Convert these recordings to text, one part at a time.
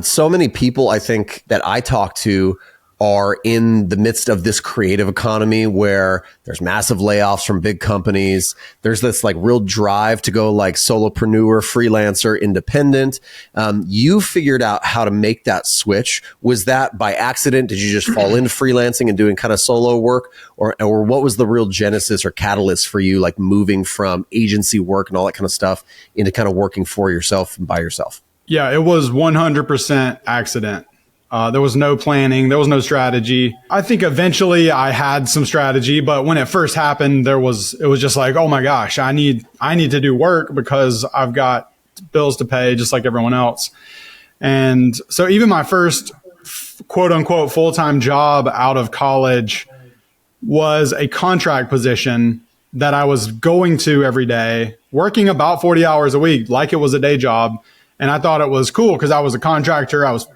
So many people, I think, that I talk to are in the midst of this creative economy where there's massive layoffs from big companies. There's this like real drive to go like solopreneur, freelancer, independent. You figured out how to make that switch. Was that by accident? Did you just fall into freelancing and doing kind of solo work? Or what was the real genesis or catalyst for you, like moving from agency work and all that kind of stuff into kind of working for yourself and by yourself? Yeah, it was 100% accident. There was no planning. There was no strategy. I think eventually I had some strategy, but when it first happened, it was just like, oh my gosh, I need to do work because I've got bills to pay just like everyone else. And so even my first quote unquote full-time job out of college was a contract position that I was going to every day, working about 40 hours a week, like it was a day job. And I thought it was cool because I was a contractor. I was,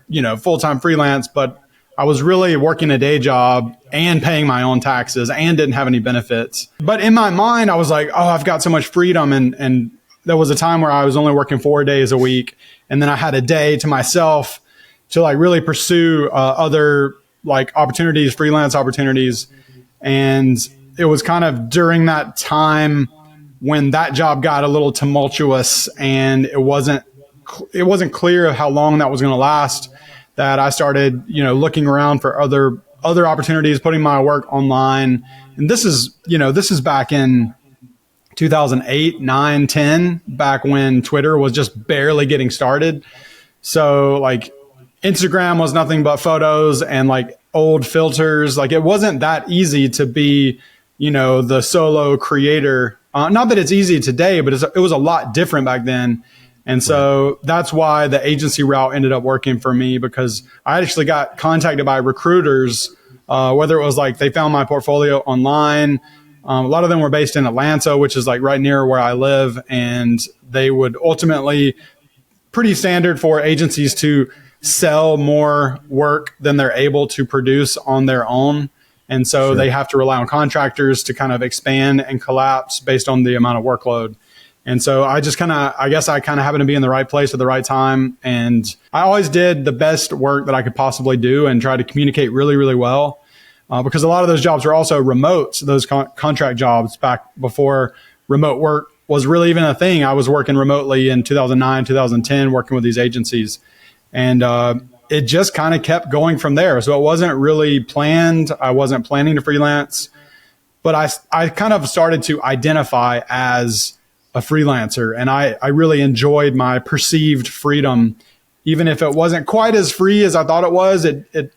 full-time freelance, but I was really working a day job and paying my own taxes and didn't have any benefits. But in my mind, I was like, oh, I've got so much freedom. And there was a time where I was only working 4 days a week. And then I had a day to myself to like really pursue other like opportunities, freelance opportunities. And it was kind of during that time when that job got a little tumultuous and it wasn't clear of how long that was going to last, that I started, looking around for other opportunities, putting my work online. And this is back in 2008, 9, 10, back when Twitter was just barely getting started. So like Instagram was nothing but photos and like old filters. Like it wasn't that easy to be, the solo creator. Not that it's easy today, but it was a lot different back then. And so that's why the agency route ended up working for me, because I actually got contacted by recruiters, whether it was like they found my portfolio online. A lot of them were based in Atlanta, which is like right near where I live. And they would ultimately, pretty standard for agencies to sell more work than they're able to produce on their own. And so they have to rely on contractors to kind of expand and collapse based on the amount of workload. And so I guess I happened to be in the right place at the right time. And I always did the best work that I could possibly do and try to communicate really, really well. Because a lot of those jobs were also remote, those contract jobs back before remote work was really even a thing. I was working remotely in 2009, 2010, working with these agencies. And it just kind of kept going from there. So it wasn't really planned. I wasn't planning to freelance. But I kind of started to identify as a freelancer, and I really enjoyed my perceived freedom. Even if it wasn't quite as free as I thought it was, it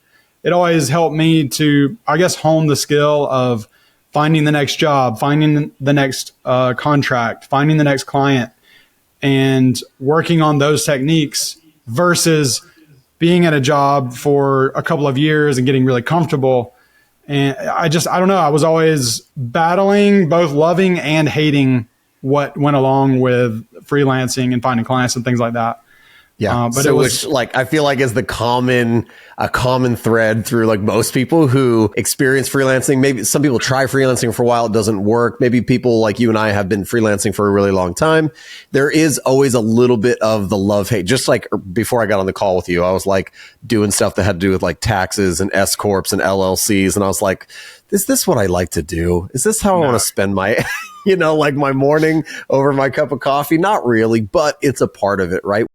always helped me to, I guess, hone the skill of finding the next job, finding the next contract, finding the next client, and working on those techniques versus being at a job for a couple of years and getting really comfortable. And I don't know, I was always battling, both loving and hating what went along with freelancing and finding clients and things like that. Yeah. But so it was like, I feel like is a common thread through like most people who experience freelancing. Maybe some people try freelancing for a while. It doesn't work. Maybe people like you and I have been freelancing for a really long time. There is always a little bit of the love hate. Just like before I got on the call with you, I was like doing stuff that had to do with like taxes and S corps and LLCs. And I was like, is this what I like to do? Is this how I want to spend my, like my morning over my cup of coffee? Not really, but it's a part of it, right?